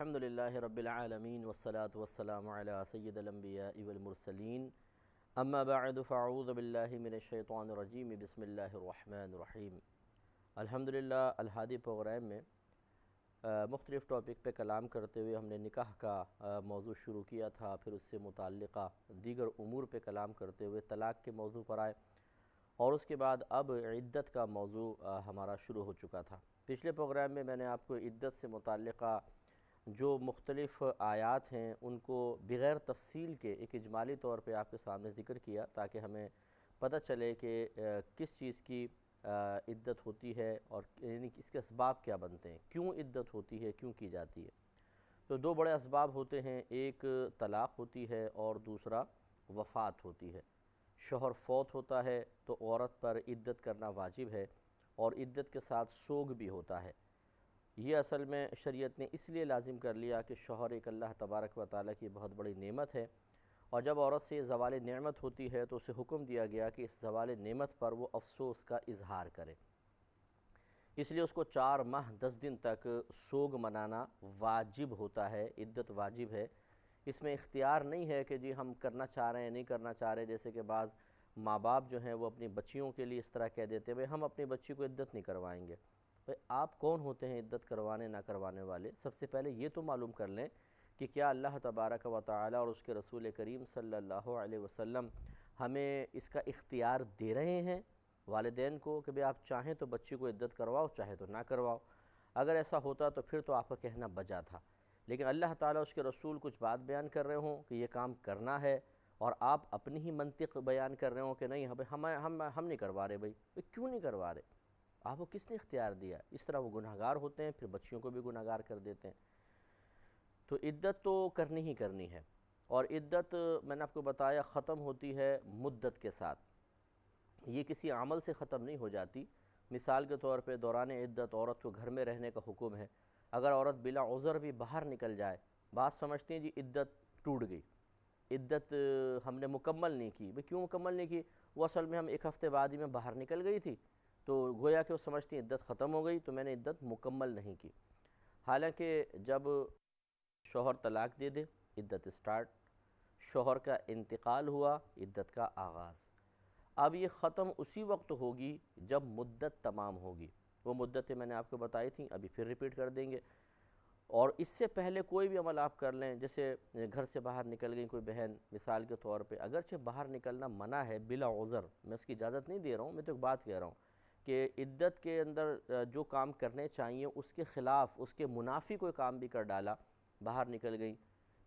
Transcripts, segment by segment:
الحمدللہ رب العالمین والصلاة والسلام علی سید الانبیاء والمرسلین اما بعد فاعوذ باللہ من الشیطان الرجیم بسم اللہ الرحمن الرحیم۔ الحمدللہ الہادی پروگرام میں مختلف ٹاپک پہ کلام کرتے ہوئے ہم نے نکاح کا موضوع شروع کیا تھا، پھر اس سے متعلقہ دیگر امور پہ کلام کرتے ہوئے طلاق کے موضوع پر آئے، اور اس کے بعد اب عدت کا موضوع ہمارا شروع ہو چکا تھا۔ پچھلے پروگرام میں نے آپ کو عدت سے متعلقہ جو مختلف آیات ہیں ان کو بغیر تفصیل کے ایک اجمالی طور پہ آپ کے سامنے ذکر کیا، تاکہ ہمیں پتہ چلے کہ کس چیز کی عدت ہوتی ہے اور یعنی اس کے اسباب کیا بنتے ہیں، کیوں عدت ہوتی ہے، کیوں کی جاتی ہے۔ تو دو بڑے اسباب ہوتے ہیں، ایک طلاق ہوتی ہے اور دوسرا وفات ہوتی ہے۔ شوہر فوت ہوتا ہے تو عورت پر عدت کرنا واجب ہے، اور عدت کے ساتھ سوگ بھی ہوتا ہے۔ یہ اصل میں شریعت نے اس لیے لازم کر لیا کہ شوہر ایک اللہ تبارک و تعالیٰ کی بہت بڑی نعمت ہے، اور جب عورت سے زوال نعمت ہوتی ہے تو اسے حکم دیا گیا کہ اس زوال نعمت پر وہ افسوس کا اظہار کرے، اس لیے اس کو 4 ماہ 10 دن تک سوگ منانا واجب ہوتا ہے، عدت واجب ہے۔ اس میں اختیار نہیں ہے کہ جی ہم کرنا چاہ رہے ہیں نہیں کرنا چاہ رہے، جیسے کہ بعض ماں باپ جو ہیں وہ اپنی بچیوں کے لیے اس طرح کہہ دیتے ہیں بھئی ہم اپنی بچی کو عدت نہیں کروائیں گے۔ آپ کون ہوتے ہیں عدت کروانے نہ کروانے والے؟ سب سے پہلے یہ تو معلوم کر لیں کہ کیا اللہ تبارک و تعالیٰ اور اس کے رسول کریم صلی اللہ علیہ وسلم ہمیں اس کا اختیار دے رہے ہیں والدین کو کہ بھئی آپ چاہیں تو بچی کو عدت کرواؤ، چاہے تو نہ کرواؤ۔ اگر ایسا ہوتا تو پھر تو آپ کا کہنا بجا تھا، لیکن اللہ تعالیٰ اس کے رسول کچھ بات بیان کر رہے ہوں کہ یہ کام کرنا ہے، اور آپ اپنی ہی منطق بیان کر رہے ہوں کہ نہیں ہم نہیں کروا رہے۔ بھئی کیوں نہیں کروا رہے؟ آپ کو کس نے اختیار دیا؟ اس طرح وہ گناہگار ہوتے ہیں، پھر بچیوں کو بھی گناہگار کر دیتے ہیں۔ تو عدت تو کرنی ہی کرنی ہے، اور عدت میں نے آپ کو بتایا ختم ہوتی ہے مدت کے ساتھ، یہ کسی عمل سے ختم نہیں ہو جاتی۔ مثال کے طور پہ دوران عدت عورت کو گھر میں رہنے کا حکم ہے۔ اگر عورت بلا عذر بھی باہر نکل جائے، بعض سمجھتے ہیں جی عدت ٹوٹ گئی، عدت ہم نے مکمل نہیں کی۔ بھئی کیوں مکمل نہیں کی؟ وہ اصل میں ہم 1 ہفتے بعد ہی میں باہر نکل گئی تھی، تو گویا کہ وہ سمجھتی ہیں عدت ختم ہو گئی، تو میں نے عدت مکمل نہیں کی۔ حالانکہ جب شوہر طلاق دے دے، عدت سٹارٹ، شوہر کا انتقال ہوا، عدت کا آغاز۔ اب یہ ختم اسی وقت ہوگی جب مدت تمام ہوگی۔ وہ مدتیں میں نے آپ کو بتائی تھیں، ابھی پھر ریپیٹ کر دیں گے۔ اور اس سے پہلے کوئی بھی عمل آپ کر لیں، جیسے گھر سے باہر نکل گئی کوئی بہن مثال کے طور پہ، اگرچہ باہر نکلنا منع ہے بلا عذر، میں اس کی اجازت نہیں دے رہا ہوں، میں تو ایک بات کہہ رہا ہوں کہ عدت کے اندر جو کام کرنے چاہیے اس کے خلاف، اس کے منافی کوئی کام بھی کر ڈالا، باہر نکل گئی،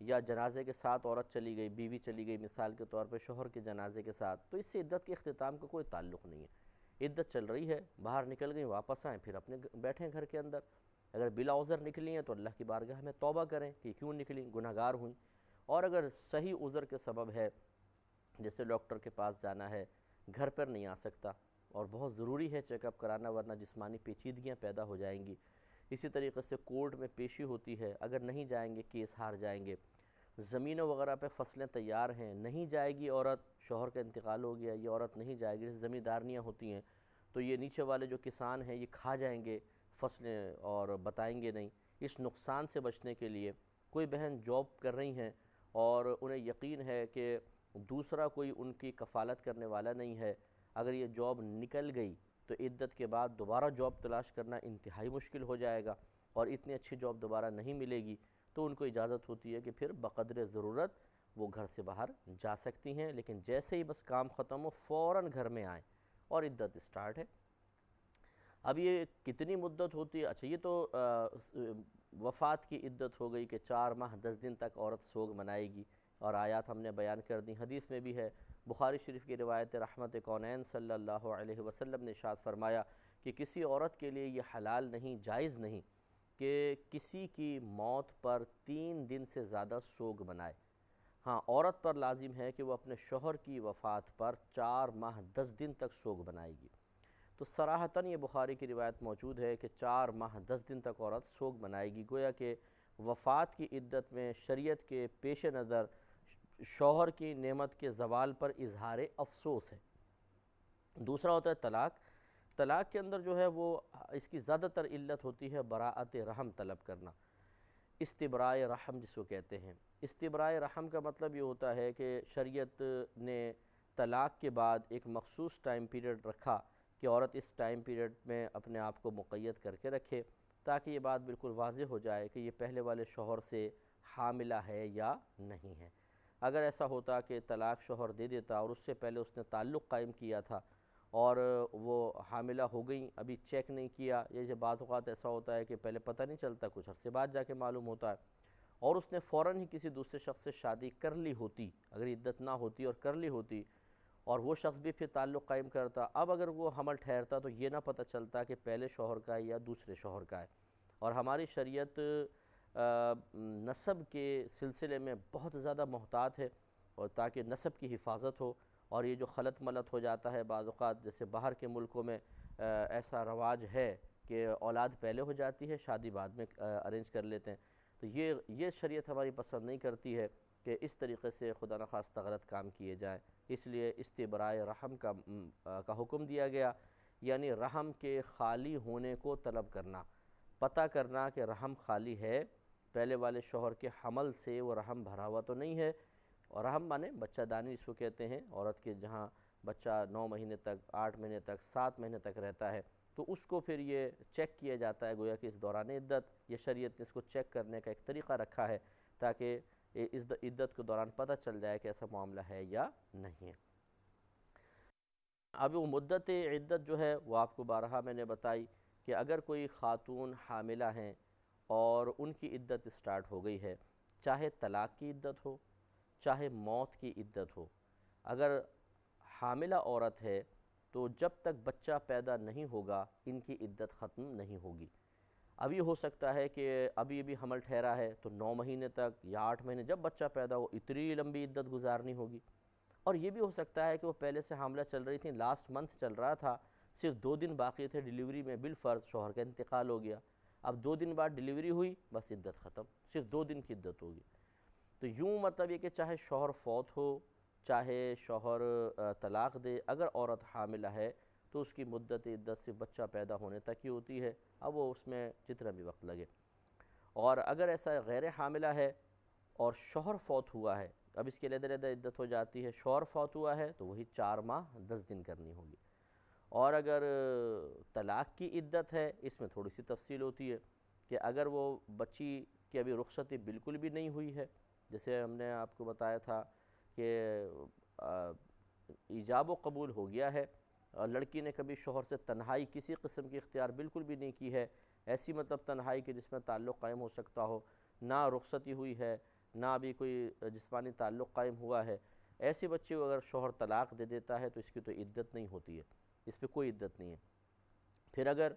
یا جنازے کے ساتھ عورت چلی گئی، بیوی چلی گئی مثال کے طور پہ شوہر کے جنازے کے ساتھ، تو اس سے عدت کے اختتام کا کوئی تعلق نہیں ہے۔ عدت چل رہی ہے، باہر نکل گئی، واپس آئیں، پھر اپنے بیٹھیں گھر کے اندر۔ اگر بلا عذر نکلی ہیں تو اللہ کی بارگاہ میں توبہ کریں کہ کیوں نکلی، گناہگار ہوئیں، اور اگر صحیح عذر کے سبب ہے، جیسے ڈاکٹر کے پاس جانا ہے، گھر پر نہیں آ سکتا اور بہت ضروری ہے چیک اپ کرانا ورنہ جسمانی پیچیدگیاں پیدا ہو جائیں گی، اسی طریقے سے کورٹ میں پیشی ہوتی ہے، اگر نہیں جائیں گے کیس ہار جائیں گے، زمینوں وغیرہ پہ فصلیں تیار ہیں، نہیں جائے گی عورت، شوہر کا انتقال ہو گیا، یہ عورت نہیں جائے گی، زمیندارنیاں ہوتی ہیں تو یہ نیچے والے جو کسان ہیں یہ کھا جائیں گے فصلیں اور بتائیں گے نہیں۔ اس نقصان سے بچنے کے لیے کوئی بہن جاب کر رہی ہیں اور انہیں یقین ہے کہ دوسرا کوئی ان کی کفالت کرنے والا نہیں ہے، اگر یہ جاب نکل گئی تو عدت کے بعد دوبارہ جاب تلاش کرنا انتہائی مشکل ہو جائے گا، اور اتنی اچھی جاب دوبارہ نہیں ملے گی، تو ان کو اجازت ہوتی ہے کہ پھر بقدر ضرورت وہ گھر سے باہر جا سکتی ہیں، لیکن جیسے ہی بس کام ختم ہو فوراً گھر میں آئیں اور عدت سٹارٹ ہے۔ اب یہ کتنی مدت ہوتی ہے؟ اچھا یہ تو وفات کی عدت ہو گئی کہ 4 ماہ 10 دن تک عورت سوگ منائے گی، اور آیات ہم نے بیان کر دیں۔ حدیث میں بھی ہے، بخاری شریف کی روایت، رحمت کونین صلی اللہ علیہ وسلم نے ارشاد فرمایا کہ کسی عورت کے لیے یہ حلال نہیں، جائز نہیں کہ کسی کی موت پر 3 دن سے زیادہ سوگ منائے۔ ہاں عورت پر لازم ہے کہ وہ اپنے شوہر کی وفات پر 4 ماہ 10 دن تک سوگ منائے گی۔ تو صراحتاً یہ بخاری کی روایت موجود ہے کہ 4 ماہ 10 دن تک عورت سوگ منائے گی، گویا کہ وفات کی عدت میں شریعت کے پیش نظر شوہر کی نعمت کے زوال پر اظہار افسوس ہے۔ دوسرا ہوتا ہے طلاق۔ طلاق کے اندر جو ہے وہ اس کی زیادہ تر علت ہوتی ہے براءت رحم طلب کرنا۔ استبراء رحم جس کو کہتے ہیں۔ استبراء رحم کا مطلب یہ ہوتا ہے کہ شریعت نے طلاق کے بعد ایک مخصوص ٹائم پیریڈ رکھا کہ عورت اس ٹائم پیریڈ میں اپنے آپ کو مقید کر کے رکھے، تاکہ یہ بات بالکل واضح ہو جائے کہ یہ پہلے والے شوہر سے حاملہ ہے یا نہیں ہے۔ اگر ایسا ہوتا کہ طلاق شوہر دے دیتا اور اس سے پہلے اس نے تعلق قائم کیا تھا اور وہ حاملہ ہو گئیں، ابھی چیک نہیں کیا، یہ بعض اوقات ایسا ہوتا ہے کہ پہلے پتہ نہیں چلتا، کچھ عرصے بعد جا کے معلوم ہوتا ہے، اور اس نے فوراً ہی کسی دوسرے شخص سے شادی کر لی ہوتی، اگر عدت نہ ہوتی اور کر لی ہوتی، اور وہ شخص بھی پھر تعلق قائم کرتا، اب اگر وہ حمل ٹھہرتا تو یہ نہ پتہ چلتا کہ پہلے شوہر کا ہے یا دوسرے شوہر کا ہے۔ اور ہماری شریعت نسب کے سلسلے میں بہت زیادہ محتاط ہے، اور تاکہ نسب کی حفاظت ہو، اور یہ جو خلط ملط ہو جاتا ہے بعض اوقات، جیسے باہر کے ملکوں میں ایسا رواج ہے کہ اولاد پہلے ہو جاتی ہے، شادی بعد میں ارینج کر لیتے ہیں، تو یہ شریعت ہماری پسند نہیں کرتی ہے کہ اس طریقے سے خدا نخواستہ غلط کام کیے جائیں۔ اس لیے استبراء رحم کا حکم دیا گیا، یعنی رحم کے خالی ہونے کو طلب کرنا، پتہ کرنا کہ رحم خالی ہے، پہلے والے شوہر کے حمل سے وہ رحم بھرا ہوا تو نہیں ہے، اور رحم مانے بچہ دانی اس کو کہتے ہیں، عورت کے جہاں بچہ 9 مہینے تک، 8 مہینے تک، 7 مہینے تک رہتا ہے، تو اس کو پھر یہ چیک کیا جاتا ہے، گویا کہ اس دوران عدت یہ شریعت نے اس کو چیک کرنے کا ایک طریقہ رکھا ہے تاکہ اس عدت کے دوران پتہ چل جائے کہ ایسا معاملہ ہے یا نہیں ہے۔ اب وہ مدت عدت جو ہے وہ آپ کو بارہا میں نے بتائی کہ اگر کوئی خاتون حاملہ ہیں اور ان کی عدت سٹارٹ ہو گئی ہے، چاہے طلاق کی عدت ہو، چاہے موت کی عدت ہو، اگر حاملہ عورت ہے تو جب تک بچہ پیدا نہیں ہوگا ان کی عدت ختم نہیں ہوگی۔ اب یہ ہو سکتا ہے کہ ابھی حمل ٹھہرا ہے تو 9 مہینے تک یا 8 مہینے جب بچہ پیدا ہو اتنی لمبی عدت گزارنی ہوگی، اور یہ بھی ہو سکتا ہے کہ وہ پہلے سے حاملہ چل رہی تھیں، لاسٹ منتھ چل رہا تھا، صرف 2 دن باقی تھے ڈیلیوری میں، بالفرض شوہر کا انتقال ہو گیا، اب 2 دن بعد ڈیلیوری ہوئی، بس عدت ختم، صرف 2 دن کی عدت ہوگی۔ تو یوں مطلب یہ کہ چاہے شوہر فوت ہو، چاہے شوہر طلاق دے، اگر عورت حاملہ ہے تو اس کی مدت عدت صرف بچہ پیدا ہونے تک ہی ہوتی ہے، اب وہ اس میں جتنا بھی وقت لگے۔ اور اگر ایسا غیر حاملہ ہے اور شوہر فوت ہوا ہے، اب اس کے علیحدہ عدت ہو جاتی ہے، شوہر فوت ہوا ہے تو وہی 4 ماہ 10 دن کرنی ہوگی۔ اور اگر طلاق کی عدت ہے، اس میں تھوڑی سی تفصیل ہوتی ہے کہ اگر وہ بچی کی ابھی رخصتی بالکل بھی نہیں ہوئی ہے، جیسے ہم نے آپ کو بتایا تھا کہ ایجاب و قبول ہو گیا ہے، اور لڑکی نے کبھی شوہر سے تنہائی کسی قسم کی اختیار بالکل بھی نہیں کی ہے، ایسی مطلب تنہائی کہ جس میں تعلق قائم ہو سکتا ہو، نہ رخصتی ہوئی ہے، نہ ابھی کوئی جسمانی تعلق قائم ہوا ہے، ایسی بچی کو اگر شوہر طلاق دے دیتا ہے تو اس کی تو عدت نہیں ہوتی ہے، اس پہ کوئی عدت نہیں ہے۔ پھر اگر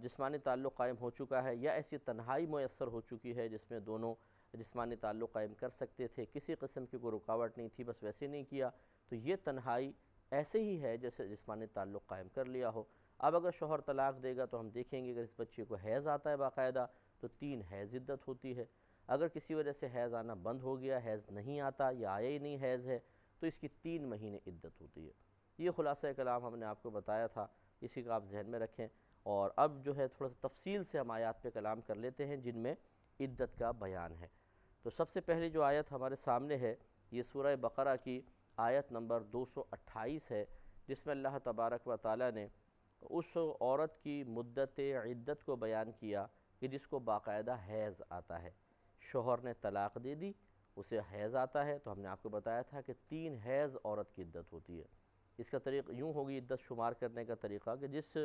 جسمانی تعلق قائم ہو چکا ہے یا ایسی تنہائی میسر ہو چکی ہے جس میں دونوں جسمانی تعلق قائم کر سکتے تھے، کسی قسم کی کوئی رکاوٹ نہیں تھی، بس ویسے نہیں کیا، تو یہ تنہائی ایسے ہی ہے جیسے جسمانی تعلق قائم کر لیا ہو۔ اب اگر شوہر طلاق دے گا تو ہم دیکھیں گے اگر اس بچے کو حیض آتا ہے باقاعدہ تو 3 حیض عدت ہوتی ہے، اگر کسی وجہ سے حیض آنا بند ہو گیا، حیض نہیں آتا یا آیا ہی نہیں حیض ہے، تو اس کی 3 مہینے عدت ہوتی ہے۔ یہ خلاصہ کلام ہم نے آپ کو بتایا تھا، اسی کو آپ ذہن میں رکھیں، اور اب جو ہے تھوڑا سا تفصیل سے ہم آیات پہ کلام کر لیتے ہیں جن میں عدت کا بیان ہے۔ تو سب سے پہلی جو آیت ہمارے سامنے ہے یہ سورہ بقرہ کی آیت نمبر 228 ہے، جس میں اللہ تبارک و تعالیٰ نے اس عورت کی مدت عدت کو بیان کیا کہ جس کو باقاعدہ حیض آتا ہے، شوہر نے طلاق دے دی، اسے حیض آتا ہے، تو ہم نے آپ کو بتایا تھا کہ 3 حیض عورت کی عدت ہوتی ہے۔ اس کا طریقہ یوں ہوگی، عدت شمار کرنے کا طریقہ کہ جس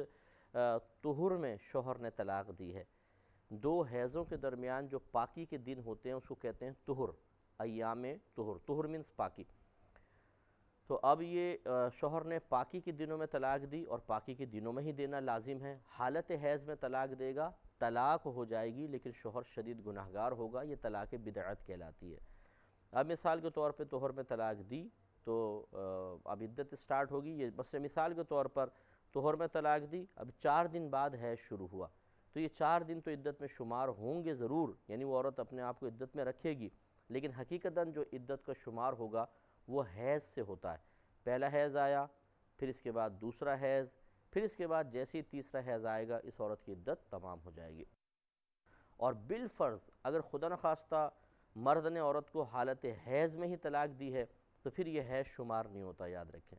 طہر میں شوہر نے طلاق دی ہے، 2 حیضوں کے درمیان جو پاکی کے دن ہوتے ہیں اس کو کہتے ہیں طہر، ایام طہر، طہر مینس پاکی۔ تو اب یہ شوہر نے پاکی کے دنوں میں طلاق دی اور پاکی کے دنوں میں ہی دینا لازم ہے، حالت حیض میں طلاق دے گا، طلاق ہو جائے گی لیکن شوہر شدید گناہگار ہوگا، یہ طلاق بدعت کہلاتی ہے۔ اب مثال کے طور پہ طہر میں طلاق دی تو اب عدت سٹارٹ ہوگی، یہ بس مثال کے طور پر طہر میں طلاق دی، اب 4 دن بعد حیض شروع ہوا، تو یہ 4 دن تو عدت میں شمار ہوں گے ضرور، یعنی وہ عورت اپنے آپ کو عدت میں رکھے گی، لیکن حقیقتاً جو عدت کا شمار ہوگا وہ حیض سے ہوتا ہے۔ پہلا حیض آیا، پھر اس کے بعد دوسرا حیض، پھر اس کے بعد جیسے ہی تیسرا حیض آئے گا اس عورت کی عدت تمام ہو جائے گی۔ اور بالفرض اگر خدا نخواستہ مرد نے عورت کو حالت حیض میں ہی طلاق دی ہے تو پھر یہ حیض شمار نہیں ہوتا، یاد رکھیں۔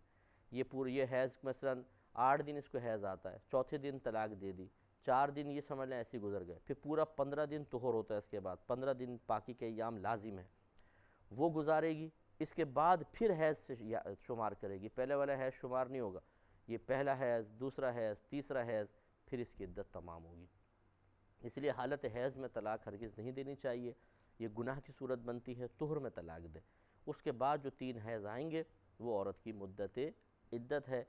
یہ حیض مثلاً 8 دن اس کو حیض آتا ہے، چوتھے دن طلاق دے دی، 4 دن یہ سمجھ لیں ایسے گزر گئے، پھر پورا 15 دن طہور ہوتا ہے، اس کے بعد 15 دن پاکی کے ایام لازم ہیں، وہ گزارے گی، اس کے بعد پھر حیض سے شمار کرے گی، پہلے والا حیض شمار نہیں ہوگا، یہ پہلا حیض، دوسرا حیض، تیسرا حیض، پھر اس کی عدت تمام ہوگی۔ اس لیے حالت حیض میں طلاق ہرگز نہیں دینی چاہیے، یہ گناہ کی صورت بنتی ہے، طہر میں طلاق دے۔ اس کے بعد جو 3 حیض آئیں گے وہ عورت کی مدت عدت ہے۔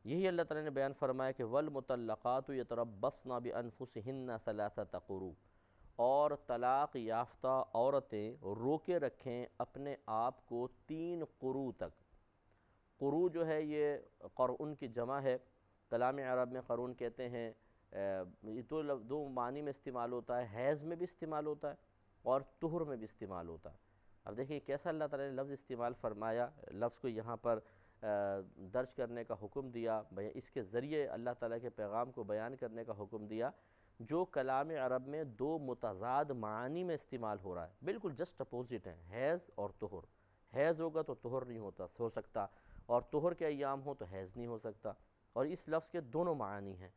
یہی اللہ تعالیٰ نے بیان فرمایا کہ وَالْمُطَلَّقَاتُ يَتَرَبَّصْنَ بِأَنفُسِهِنَّ 3 قُرُوء، اور طلاق یافتہ عورتیں روکے رکھیں اپنے آپ کو 3 قروء تک۔ قروء جو ہے یہ قرء کی جمع ہے، کلام عرب میں قرون کہتے ہیں، یہ دو معنی میں استعمال ہوتا ہے، حیض میں بھی استعمال ہوتا ہے اور طہر میں بھی استعمال ہوتا ہے۔ اب دیکھیں کیسا اللہ تعالیٰ نے لفظ استعمال فرمایا، لفظ کو یہاں پر درج کرنے کا حکم دیا، اس کے ذریعے اللہ تعالیٰ کے پیغام کو بیان کرنے کا حکم دیا، جو کلام عرب میں 2 متضاد معانی میں استعمال ہو رہا ہے، بالکل جسٹ اپوزٹ ہیں، حیض اور طہر۔ حیض ہوگا تو طہر نہیں ہو سکتا، اور طہر کے ایام ہو تو حیض نہیں ہو سکتا، اور اس لفظ کے دونوں معانی ہیں۔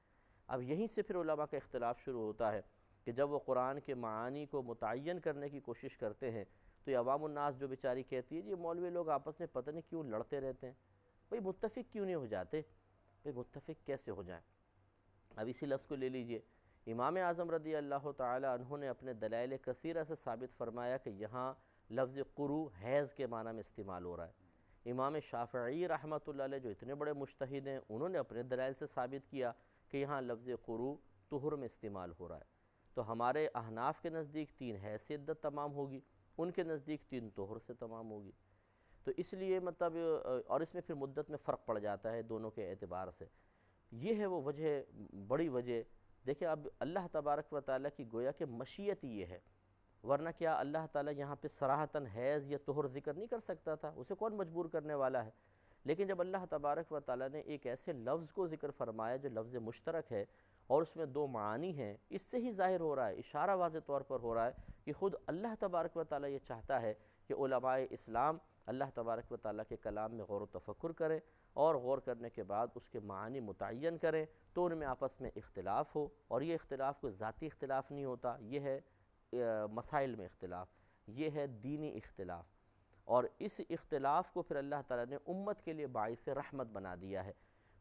اب یہیں سے پھر علماء کا اختلاف شروع ہوتا ہے کہ جب وہ قرآن کے معانی کو متعین کرنے کی کوشش کرتے ہیں تو یہ عوام الناس جو بیچاری کہتی ہے، یہ مولوی لوگ آپس میں پتہ نہیں کیوں لڑتے رہتے ہیں، بھئی متفق کیوں نہیں ہو جاتے؟ بھئی متفق کیسے ہو جائیں؟ اب اسی لفظ کو لے لیجئے، امام اعظم رضی اللہ تعالی عنہ نے اپنے دلائل کثیرہ سے ثابت فرمایا کہ یہاں لفظ قروء حیض کے معنی میں استعمال ہو رہا ہے۔ امام شافعی رحمۃ اللہ علیہ جو اتنے بڑے مجتہد ہیں، انہوں نے اپنے دلائل سے ثابت کیا کہ یہاں لفظ قروء طہر میں استعمال ہو رہا ہے۔ تو ہمارے احناف کے نزدیک 3 حیض سے عدت تمام ہوگی، ان کے نزدیک 3 طہر سے تمام ہوگی۔ تو اس لیے مطلب، اور اس میں پھر مدت میں فرق پڑ جاتا ہے دونوں کے اعتبار سے۔ یہ ہے وہ وجہ، بڑی وجہ۔ دیکھیں اب اللہ تبارک و تعالیٰ کی گویا کہ مشیت یہ ہے، ورنہ کیا اللہ تعالیٰ یہاں پہ صراحتاً حیض یا طہر ذکر نہیں کر سکتا تھا؟ اسے کون مجبور کرنے والا ہے؟ لیکن جب اللہ تبارک و تعالیٰ نے ایک ایسے لفظ کو ذکر فرمایا جو لفظ مشترک ہے اور اس میں 2 معانی ہیں، اس سے ہی ظاہر ہو رہا ہے، اشارہ واضح طور پر ہو رہا ہے کہ خود اللہ تبارک و تعالیٰ یہ چاہتا ہے کہ علماء اسلام اللہ تبارک و تعالیٰ کے کلام میں غور و تفکر کریں، اور غور کرنے کے بعد اس کے معانی متعین کریں تو ان میں آپس میں اختلاف ہو، اور یہ اختلاف کوئی ذاتی اختلاف نہیں ہوتا، یہ ہے مسائل میں اختلاف، یہ ہے دینی اختلاف، اور اس اختلاف کو پھر اللہ تعالیٰ نے امت کے لیے باعث رحمت بنا دیا ہے۔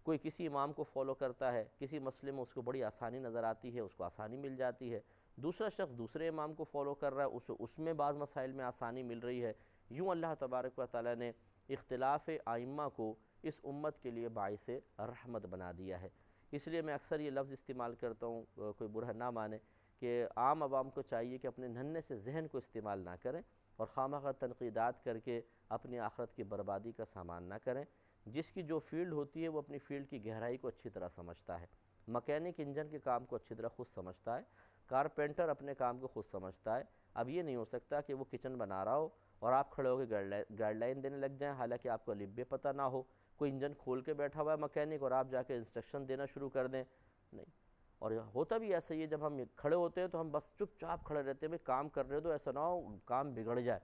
کوئی کسی امام کو فالو کرتا ہے، کسی مسئلے میں اس کو بڑی آسانی نظر آتی ہے، اس کو آسانی مل جاتی ہے، دوسرا شخص دوسرے امام کو فالو کر رہا ہے، اس میں بعض مسائل میں آسانی مل رہی ہے۔ یوں اللہ تبارک و تعالیٰ نے اختلاف ائمہ کو اس امت کے لیے باعث رحمت بنا دیا ہے۔ اس لیے میں اکثر یہ لفظ استعمال کرتا ہوں، کوئی برا نہ مانے، کہ عام عوام کو چاہیے کہ اپنے ننھے سے ذہن کو استعمال نہ کریں اور خواہ تنقیدات کر کے اپنی آخرت کی بربادی کا سامان نہ کریں۔ جس کی جو فیلڈ ہوتی ہے وہ اپنی فیلڈ کی گہرائی کو اچھی طرح سمجھتا ہے، مکینک انجن کے کام کو اچھی طرح خود سمجھتا ہے، کارپینٹر اپنے کام کو خود سمجھتا ہے۔ اب یہ نہیں ہو سکتا کہ وہ کچن بنا رہا ہو اور آپ کھڑے ہو کے گائیڈ لائن دینے لگ جائیں، حالانکہ آپ کو الف ب پتہ نہ ہو۔ کوئی انجن کھول کے بیٹھا ہوا ہے مکینک اور آپ جا کے انسٹرکشن دینا شروع کر دیں، نہیں۔ اور ہوتا بھی ایسا ہی ہے، جب ہم کھڑے ہوتے ہیں تو ہم بس چپ چاپ کھڑے رہتے ہیں، کام کر رہے تو ایسا نہ ہو کام بگڑ جائے،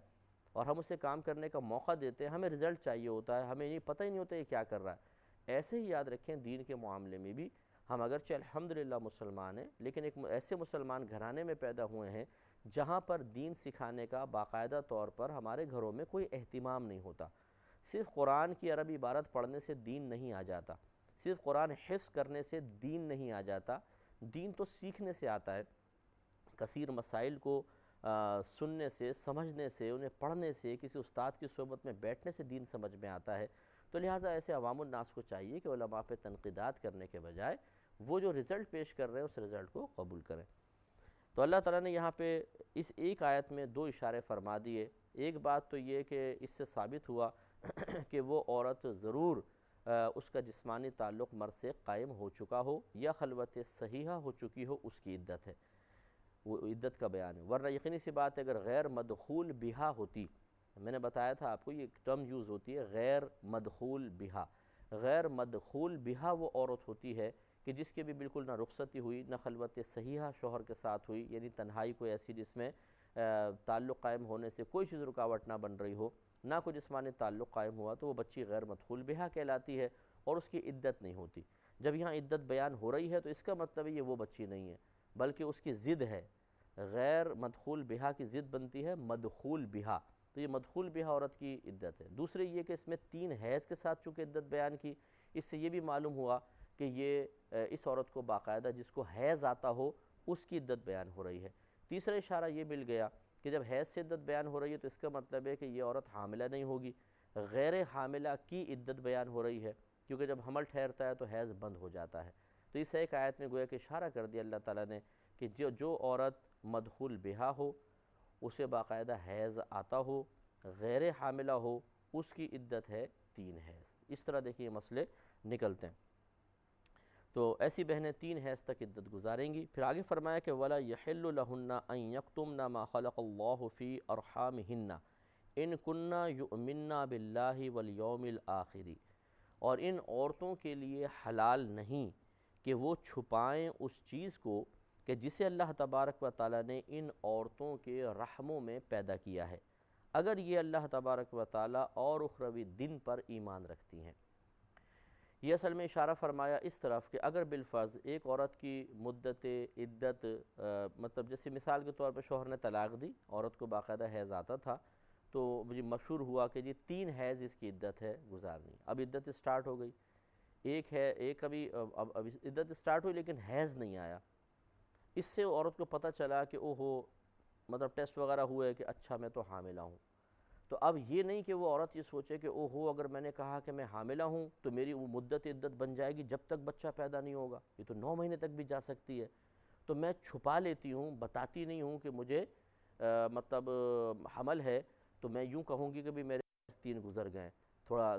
اور ہم اسے کام کرنے کا موقع دیتے ہیں، ہمیں رزلٹ چاہیے ہوتا ہے، ہمیں یہ پتہ ہی نہیں ہوتا یہ کیا کر رہا ہے۔ ایسے ہی یاد رکھیں دین کے معاملے میں بھی ہم اگرچہ الحمدللہ مسلمان ہیں، لیکن ایک ایسے مسلمان گھرانے میں پیدا ہوئے ہیں جہاں پر دین سکھانے کا باقاعدہ طور پر ہمارے گھروں میں کوئی اہتمام نہیں ہوتا۔ صرف قرآن کی عربی عبارت پڑھنے سے دین نہیں آ جاتا، صرف قرآن حفظ کرنے سے دین نہیں آ جاتا، دین تو سیکھنے سے آتا ہے۔ کثیر مسائل کو سننے سے، سمجھنے سے، انہیں پڑھنے سے، کسی استاد کی صحبت میں بیٹھنے سے دین سمجھ میں آتا ہے۔ تو لہٰذا ایسے عوام الناس کو چاہیے کہ علماء پہ تنقیدات کرنے کے بجائے وہ جو رزلٹ پیش کر رہے ہیں اس رزلٹ کو قبول کریں۔ تو اللہ تعالیٰ نے یہاں پہ اس ایک آیت میں 2 اشارے فرما دیے۔ ایک بات تو یہ کہ اس سے ثابت ہوا کہ وہ عورت ضرور اس کا جسمانی تعلق مرد سے قائم ہو چکا ہو یا خلوت صحیحہ ہو چکی ہو، اس کی عدت ہے، وہ عدت کا بیان ہے۔ ورنہ یقینی سی بات ہے اگر غیر مدخول بہا ہوتی، میں نے بتایا تھا آپ کو یہ ٹرم یوز ہوتی ہے غیر مدخول بہا۔ غیر مدخول بہا وہ عورت ہوتی ہے کہ جس کی بھی بالکل نہ رخصتی ہوئی نہ خلوت صحیحہ شوہر کے ساتھ ہوئی، یعنی تنہائی کوئی ایسی جس میں تعلق قائم ہونے سے کوئی چیز رکاوٹ نہ بن رہی ہو، نہ کوئی جسمانی تعلق قائم ہوا، تو وہ بچی غیر مدخول بہا کہلاتی ہے اور اس کی عدت نہیں ہوتی۔ جب یہاں عدت بیان ہو رہی ہے تو اس کا مطلب یہ وہ بچی نہیں ہے، بلکہ اس کی ضد ہے۔ غیر مدخول بہا کی ضد بنتی ہے مدخول بہا، تو یہ مدخول بہا عورت کی عدت ہے۔ دوسرے یہ کہ اس میں 3 حیض کے ساتھ چونکہ عدت بیان کی، اس سے یہ بھی معلوم ہوا کہ یہ اس عورت کو باقاعدہ جس کو حیض آتا ہو اس کی عدت بیان ہو رہی ہے۔ تیسرا اشارہ یہ مل گیا کہ جب حیض سے عدت بیان ہو رہی ہے تو اس کا مطلب ہے کہ یہ عورت حاملہ نہیں ہوگی، غیر حاملہ کی عدت بیان ہو رہی ہے، کیونکہ جب حمل ٹھہرتا ہے تو حیض بند ہو جاتا ہے۔ تو اس ایک آیت میں گویا کہ اشارہ کر دیا اللہ تعالیٰ نے کہ جو عورت مدخول بہا ہو، اسے باقاعدہ حیض آتا ہو، غیر حاملہ ہو، اس کی عدت ہے 3 حیض۔ اس طرح دیکھیے مسئلے نکلتے ہیں۔ تو ایسی بہنیں 3 حیض تک عدت گزاریں گی۔ پھر آگے فرمایا کہ وَلَا يَحِلُّ لَهُنَّ أَن يَكْتُمْنَ مَا خَلَقَ اللَّهُ فِي أَرْحَامِهِنَّ إِن كُنَّ يُؤْمِنَّ بِاللَّهِ وَالْيَوْمِ الْآخِرِ، اور ان عورتوں کے لیے حلال نہیں کہ وہ چھپائیں اس چیز کو کہ جسے اللہ تبارک و تعالیٰ نے ان عورتوں کے رحموں میں پیدا کیا ہے، اگر یہ اللہ تبارک و تعالیٰ اور اخروی دن پر ایمان رکھتی ہیں۔ یہ اصل میں اشارہ فرمایا اس طرف کہ اگر بالفرض ایک عورت کی مدت عدت مطلب جیسے مثال کے طور پر شوہر نے طلاق دی، عورت کو باقاعدہ حیض آتا تھا، تو مجھے مشہور ہوا کہ 3 حیض اس کی عدت ہے گزارنی۔ اب عدت اسٹارٹ ہو گئی، ایک ابھی اب عدت اسٹارٹ ہوئی لیکن حیض نہیں آیا۔ اس سے عورت کو پتہ چلا کہ اوہو، مطلب ٹیسٹ وغیرہ ہوئے کہ اچھا میں تو حاملہ ہوں۔ تو اب یہ نہیں کہ وہ عورت یہ سوچے کہ اوہو اگر میں نے کہا کہ میں حاملہ ہوں تو میری وہ مدت عدت بن جائے گی جب تک بچہ پیدا نہیں ہوگا، یہ تو 9 مہینے تک بھی جا سکتی ہے، تو میں چھپا لیتی ہوں، بتاتی نہیں ہوں کہ مجھے مطلب حمل ہے، تو میں یوں کہوں گی کہ بھی میرے 3 گزر گئے، تھوڑا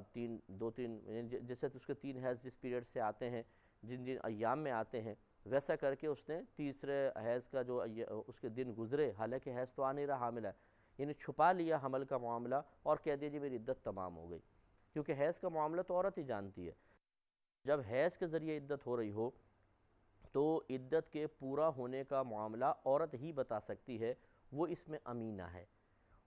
2-3 جیسے اس کے 3 حیض جس پیریڈ سے آتے ہیں، جن ایام میں آتے ہیں، ویسا کر کے اس نے تیسرے حیض کا جو اس کے دن گزرے، حالانکہ حیض تو آ نہیں رہا، حاملہ ہے، یعنی چھپا لیا حمل کا معاملہ اور کہہ دیا جی میری عدت تمام ہو گئی، کیونکہ حیض کا معاملہ تو عورت ہی جانتی ہے۔ جب حیض کے ذریعے عدت ہو رہی ہو تو عدت کے پورا ہونے کا معاملہ عورت ہی بتا سکتی ہے، وہ اس میں امینہ ہے،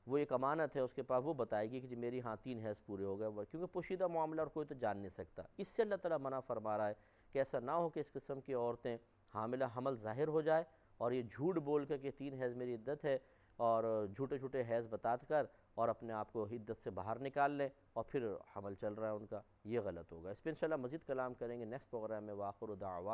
وہ ایک امانت ہے اس کے پاس، وہ بتائے گی کہ جی میری 3 حیض پورے ہو گئے، کیونکہ پوشیدہ معاملہ اور کوئی تو جان نہیں سکتا۔ اس سے اللہ تعالیٰ منع فرما رہا ہے کہ ایسا نہ ہو کہ اس قسم کی عورتیں حاملہ حمل ظاہر ہو جائے اور یہ جھوٹ بول کر کہ 3 حیض میری عدت ہے اور جھوٹے حیض بتا کر اور اپنے آپ کو عدت سے باہر نکال لیں اور پھر حمل چل رہا ہے ان کا، یہ غلط ہوگا۔ اس پہ انشاءاللہ مزید کلام کریں گے نیکسٹ پروگرام میں۔ وآخر دعوانا